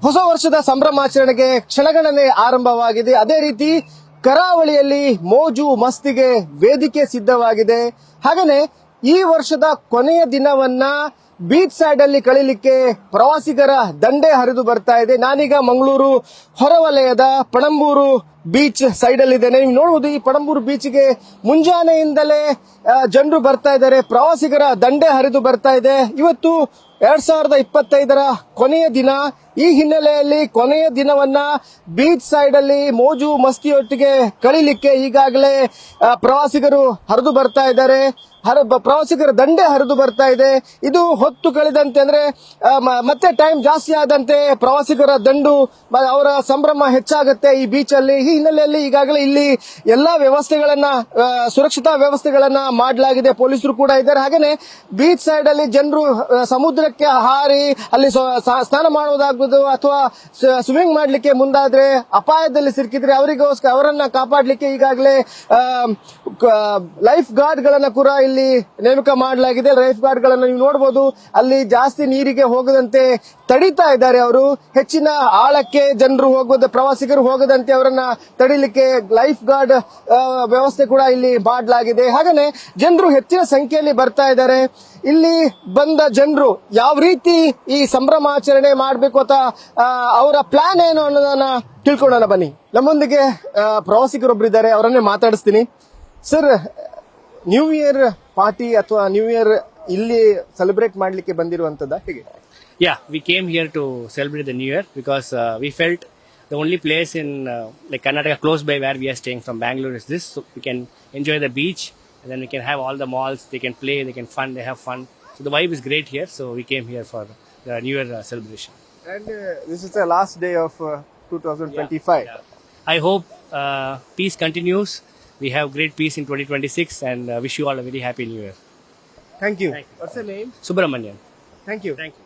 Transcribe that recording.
ಹೊಸ ವರ್ಷದ ಸಂಭ್ರಮಾಚರಣೆಗೆ ಕ್ಷಣಗಣನೆ ಆರಂಭವಾಗಿದೆ. ಅದೇ ರೀತಿ ಕರಾವಳಿಯಲ್ಲಿ ಮೋಜು ಮಸ್ತಿಗೆ ವೇದಿಕೆ ಸಿದ್ಧವಾಗಿದೆ. ಹಾಗೇನೆ ಈ ವರ್ಷದ ಕೊನೆಯ ದಿನವನ್ನ ಬೀಚ್ ಸೈಡ್ ಅಲ್ಲಿ ಕಳೀಲಿಕ್ಕೆ ಪ್ರವಾಸಿಗರ ದಂಡೆ ಹರಿದು ಬರ್ತಾ ಇದೆ. ನಾನೀಗ ಮಂಗಳೂರು ಹೊರವಲಯದ ಪಣಂಬೂರು ಬೀಚ್ ಸೈಡ್ ಅಲ್ಲಿ ಇದ್ದೇನೆ. ನೀವು ನೋಡಬಹುದು, ಈ ಪಣಂಬೂರು ಬೀಚ್ಗೆ ಮುಂಜಾನೆಯಿಂದಲೇ ಜನರು ಬರ್ತಾ ಇದ್ದಾರೆ, ಪ್ರವಾಸಿಗರ ದಂಡೆ ಹರಿದು ಬರ್ತಾ ಇದೆ. ಇವತ್ತು 2025ರ ಕೊನೆಯ ದಿನ. ಈ ಹಿನ್ನೆಲೆಯಲ್ಲಿ ಕೊನೆಯ ದಿನವನ್ನ ಬೀಚ್ ಸೈಡ್ ಅಲ್ಲಿ ಮೋಜು ಮಸ್ತಿಯೊಟ್ಟಿಗೆ ಕಳೀಲಿಕ್ಕೆ ಈಗಾಗಲೇ ಪ್ರವಾಸಿಗರು ಹರಿದು ಬರ್ತಾ ಇದ್ದಾರೆ. ಪ್ರವಾಸಿಗರ ದಂಡೆ ಹರಿದು ಬರ್ತಾ ಇದೆ. ಇದು ಹೊತ್ತು ಕಳೆದಂತೆ ಅಂದ್ರೆ ಮತ್ತೆ ಟೈಮ್ ಜಾಸ್ತಿ ಆದಂತೆ ಪ್ರವಾಸಿಗರ ದಂಡು ಅವರ ಸಂಭ್ರಮ ಹೆಚ್ಚಾಗುತ್ತೆ ಈ ಬೀಚ್ ಅಲ್ಲಿ. ಈ ಹಿನ್ನೆಲೆಯಲ್ಲಿ ಈಗಾಗಲೇ ಇಲ್ಲಿ ಎಲ್ಲಾ ವ್ಯವಸ್ಥೆಗಳನ್ನ, ಸುರಕ್ಷತಾ ವ್ಯವಸ್ಥೆಗಳನ್ನ ಮಾಡಲಾಗಿದೆ. ಪೊಲೀಸರು ಕೂಡ ಇದ್ದಾರೆ. ಹಾಗೇನೆ ಬೀಚ್ ಸೈಡ್ ಅಲ್ಲಿ ಜನರು ಸಮುದ್ರಕ್ಕೆ ಹಾರಿ ಅಲ್ಲಿ ಸ್ನಾನ ಮಾಡುವುದಾಗ್ಬೋದು ಅಥವಾ ಸ್ವಿಮ್ಮಿಂಗ್ ಮಾಡ್ಲಿಕ್ಕೆ ಮುಂದಾದ್ರೆ ಅಪಾಯದಲ್ಲಿ ಸಿಕ್ಕಿದ್ರೆ ಅವರನ್ನ ಕಾಪಾಡಲಿಕ್ಕೆ ಈಗಾಗಲೇ ಲೈಫ್ ಗಾರ್ಡ್ ಗಳನ್ನ ಕೂಡ ಇಲ್ಲಿ ನೇಮಕ ಮಾಡಲಾಗಿದೆ. ಲೈಫ್ ಗಾರ್ಡ್ ಗಳನ್ನ ನೀವು ನೋಡಬಹುದು, ಅಲ್ಲಿ ಜಾಸ್ತಿ ನೀರಿಗೆ ಹೋಗದಂತೆ ತಡೀತಾ ಇದ್ದಾರೆ. ಅವರು ಹೆಚ್ಚಿನ ಆಳಕ್ಕೆ ಜನರು ಹೋಗಬಹುದು, ಪ್ರವಾಸಿಗರು ಹೋಗದಂತೆ ಅವರನ್ನ ತಡಿಲಿಕ್ಕೆ ಲೈಫ್ ಗಾರ್ಡ್ ವ್ಯವಸ್ಥೆ ಕೂಡ ಇಲ್ಲಿ ಮಾಡಲಾಗಿದೆ. ಹಾಗೇನೆ ಜನರು ಹೆಚ್ಚಿನ ಸಂಖ್ಯೆಯಲ್ಲಿ ಬರ್ತಾ ಇದ್ದಾರೆ. ಇಲ್ಲಿ ಬಂದ ಜನರು ಯಾವ ರೀತಿ ಈ ಸಂಭ್ರಮಾಚರಣೆ ಮಾಡಬೇಕು ಅಂತ ಅವರ ಪ್ಲಾನ್ ಏನು ಅನ್ನೋದನ್ನ ತಿಳ್ಕೊಳ್ಳೋಣ ಬನ್ನಿ. ನಮ್ಮೊಂದಿಗೆ ಪ್ರವಾಸಿಗರೊಬ್ರು ಇದ್ದಾರೆ, ಅವರನ್ನೇ ಮಾತಾಡಿಸ್ತೀನಿ. ಸರ್, ನ್ಯೂ ಇಯರ್ ಪಾರ್ಟಿ ಅಥವಾ ನ್ಯೂ ಇಯರ್ ಇಲ್ಲಿ ಸೆಲೆಬ್ರೇಟ್ ಮಾಡ್ಲಿಕ್ಕೆ ಬಂದಿರುವಂತದ ಹೇಗೆ? Yeah, we came here to celebrate the New Year because we felt the only place in like Karnataka close by where we are staying from Bangalore is this, so we can enjoy the beach and then we can have all the malls. They can play, they can they have fun. So the vibe is great here. So we came here for the New Year celebration. And this is the last day of 2025. Yeah. I hope peace continues. We have great peace in 2026 and wish you all a very happy New Year. Thank you. Thank you. What's your name? Subramanian. Thank you. Thank you.